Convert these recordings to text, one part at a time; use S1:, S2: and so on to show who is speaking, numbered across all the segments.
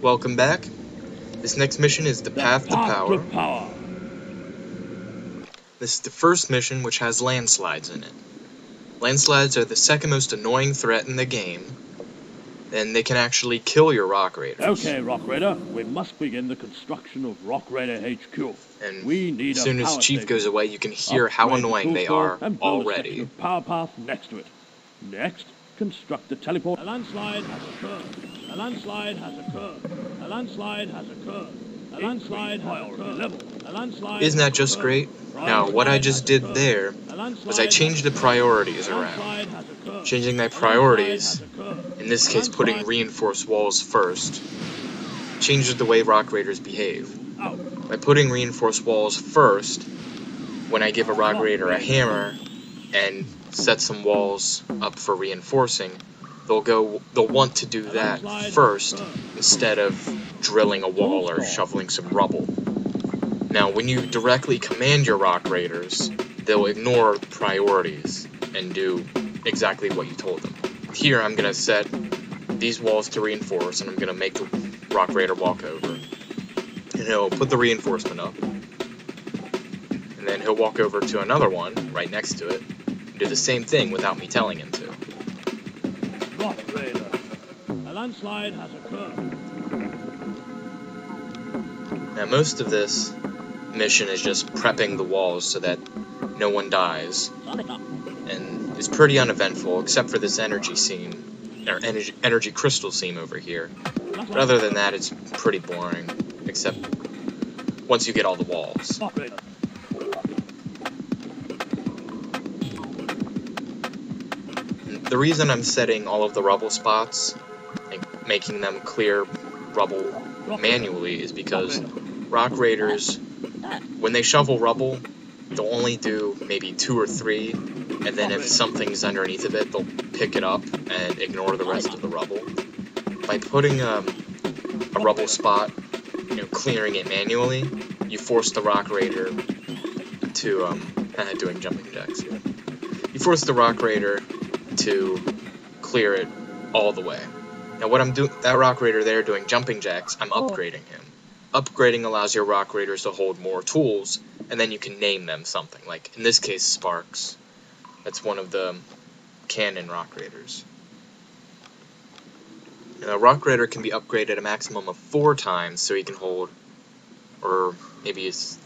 S1: Welcome back. This next mission is the Path to Power. This is the first mission which has landslides in it. Landslides are the second most annoying threat in the game, and they can actually kill your Rock Raiders.
S2: Okay, Rock Raider, we must begin the construction of Rock Raider HQ.
S1: And
S2: we need
S1: as soon as Chief goes away, you can hear how annoying they are already.
S2: Of power path next to it. Next, construct the teleport. A landslide has occurred. A landslide has occurred. A landslide has occurred. A landslide has occurred. A landslide.
S1: Isn't that just great? Now, what I just did there was I changed the priorities around. Changing my priorities, in this case putting reinforced walls first, changes the way Rock Raiders behave. By putting reinforced walls first, when I give a Rock Raider a hammer and set some walls up for reinforcing, they'll want to do that first instead of drilling a wall or shoveling some rubble. Now, when you directly command your Rock Raiders, they'll ignore priorities and do exactly what you told them. Here, I'm going to set these walls to reinforce, and I'm going to make the Rock Raider walk over. And he'll put the reinforcement up. And then he'll walk over to another one, right next to it, and do the same thing without me telling him to.
S2: Rock Raider, a landslide has occurred.
S1: Now, most of this mission is just prepping the walls so that no one dies. And it's pretty uneventful, except for this energy scene, or energy crystal scene over here. But other than that, it's pretty boring, except once you get all the walls. The reason I'm setting all of the rubble spots and making them clear rubble manually is because Rock Raiders, when they shovel rubble, they'll only do maybe 2 or 3, and then if something's underneath of it, they'll pick it up and ignore the rest of the rubble. By putting a rubble spot, clearing it manually, you force the Rock Raider to, doing jumping jacks here. You force the Rock Raider to clear it all the way. Now what I'm doing, that Rock Raider there doing jumping jacks, I'm upgrading him. Upgrading allows your Rock Raiders to hold more tools, and then you can name them something, like in this case Sparks. That's one of the canon Rock Raiders. Now, a Rock Raider can be upgraded a maximum of 4 times, so he can hold, or maybe it's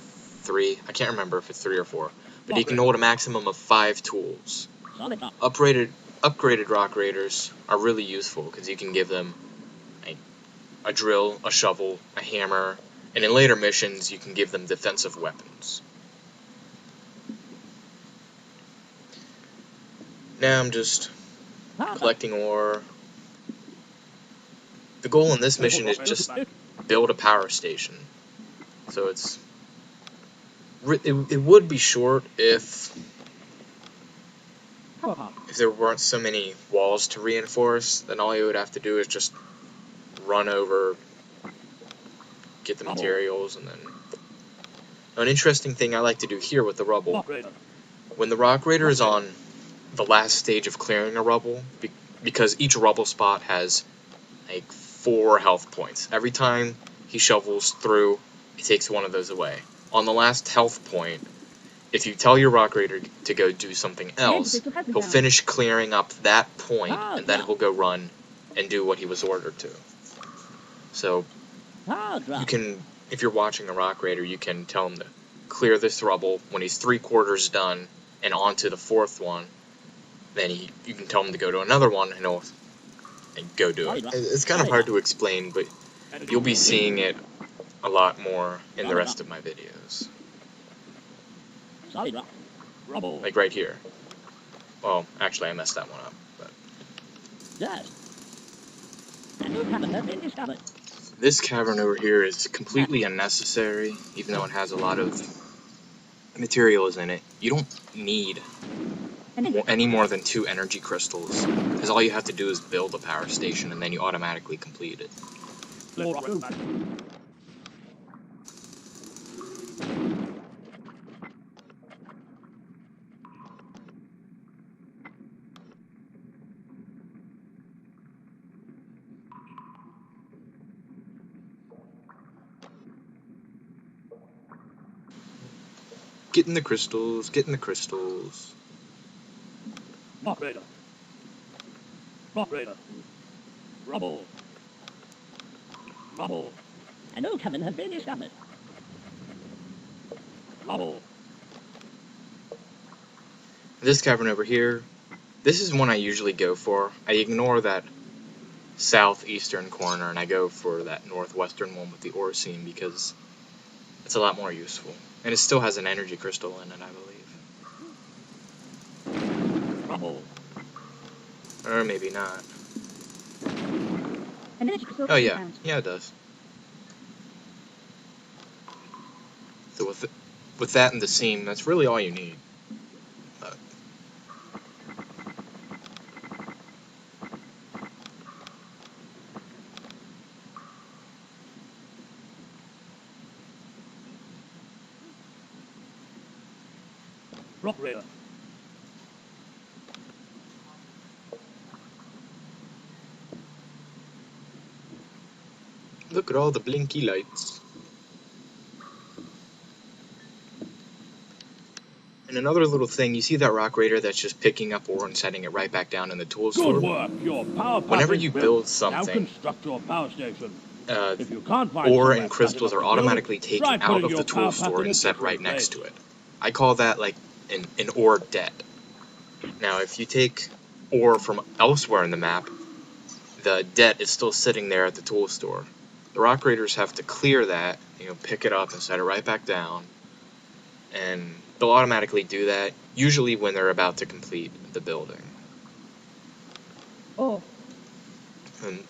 S1: 3, I can't remember if it's 3 or 4, but he can hold a maximum of 5 tools. Upgraded Rock Raiders are really useful because you can give them a drill, a shovel, a hammer, and in later missions you can give them defensive weapons. Now I'm just collecting ore. The goal in this mission is just build a power station. So it would be short if there weren't so many walls to reinforce. Then all you would have to do is just run over, get the materials, and then... Now, an interesting thing I like to do here with the rubble, when the Rock Raider is on the last stage of clearing a rubble, because each rubble spot has like 4 health points. Every time he shovels through, he takes one of those away. On the last health point, if you tell your Rock Raider to go do something else, he'll finish clearing up that point, and then he'll go run and do what he was ordered to. So, you can, if you're watching a Rock Raider, you can tell him to clear this rubble. When he's 3/4 done and on to the 4th one, then you can tell him to go to another one and he'll go do it. It's kind of hard to explain, but you'll be seeing it a lot more in the rest of my videos. Like right here. Well, actually I messed that one up, but... This cavern over here is completely unnecessary, even though it has a lot of materials in it. You don't need any more than 2 energy crystals, because all you have to do is build a power station and then you automatically complete it. Getting the crystals, getting the crystals.
S2: Rock Raider. Rock Raider. Rubble. Rubble.
S3: A new coven has been discovered.
S2: Rubble.
S1: This cavern over here, this is one I usually go for. I ignore that southeastern corner and I go for that northwestern one with the ore seam because it's a lot more useful. And it still has an energy crystal in it, I believe.
S2: Rubble.
S1: Or maybe not.
S3: An energy crystal
S1: Oh yeah,
S3: found.
S1: yeah it does. So with that and the seam, that's really all you need.
S2: Rock Raider.
S1: Look at all the blinky lights. And another little thing, you see that rock raider that's just picking up ore and setting it right back down in the tool store?
S2: Good work. Your power pack
S1: Whenever
S2: is
S1: you
S2: built.
S1: build
S2: Now
S1: something,
S2: construct your power station.
S1: uh,
S2: If you can't find
S1: ore
S2: somewhere
S1: and
S2: flat
S1: crystals
S2: enough
S1: are
S2: to build,
S1: automatically
S2: try
S1: taken out
S2: putting
S1: of
S2: your
S1: the
S2: power
S1: tool
S2: pack
S1: store
S2: in a
S1: and set
S2: different
S1: right next
S2: place.
S1: to it. I call that like an ore debt. Now if you take ore from elsewhere in the map, the debt is still sitting there at the tool store. The rock raiders have to clear that, pick it up and set it right back down, and they'll automatically do that, usually when they're about to complete the building.
S3: Oh,
S1: And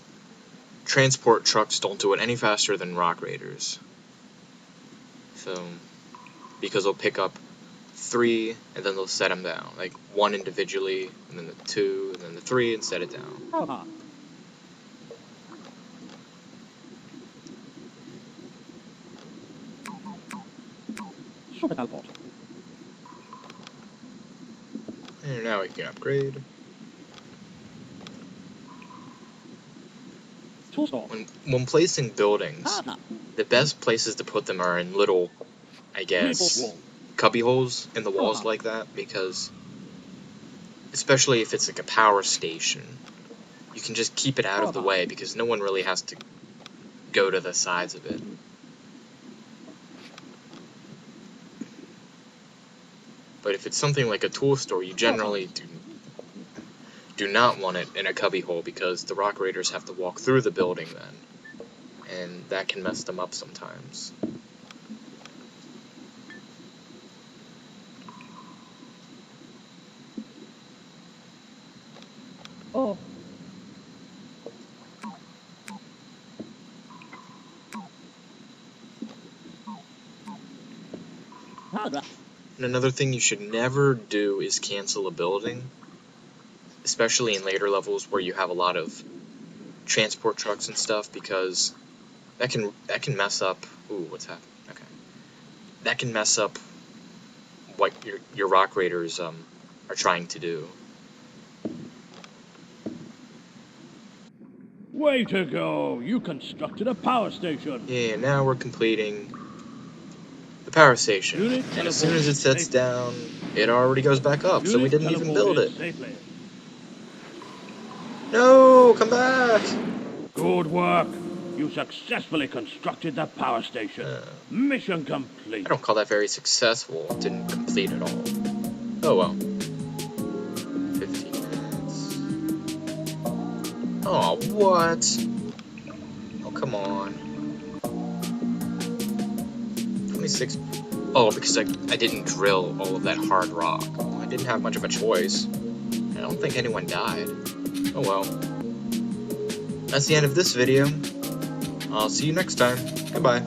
S1: transport trucks don't do it any faster than rock raiders. So, because they'll pick up 3 and then they'll set them down, like 1 individually, and then the 2, and then the 3, and set it down.
S3: oh. Super teleport.
S1: And now we can upgrade.
S3: Tool store.
S1: When placing buildings,
S3: Partner.
S1: the best places to put them are in little, I guess,
S2: Wall.
S1: cubby holes in the walls
S3: Uh-huh.
S1: like that, because especially if it's like a power station, you can just keep it out of the
S3: Uh-huh.
S1: way because no one really has to go to the sides of it. But if it's something like a tool store, you generally do not want it in a cubby hole because the rock raiders have to walk through the building then, and that can mess them up sometimes.
S3: Oh, hard rush.
S1: And another thing you should never do is cancel a building, especially in later levels where you have a lot of transport trucks and stuff, because that can mess up. Ooh, what's happening? Okay, that can mess up what your rock raiders are trying to do.
S2: Way to go! You constructed a power station.
S1: Yeah, now we're completing the power station,
S2: Unit
S1: and as soon as it sets
S2: teleported
S1: down, it already goes back up. So we
S2: Unit
S1: didn't even build it.
S2: teleported safely.
S1: No, come back!
S2: Good work. You successfully constructed the power station. Mission complete.
S1: I don't call that very successful. It didn't complete at all. Oh well. 15 minutes. Oh, what? Oh, come on. 26. Oh, because I didn't drill all of that hard rock. Well, I didn't have much of a choice. I don't think anyone died. Oh well. That's the end of this video. I'll see you next time. Goodbye.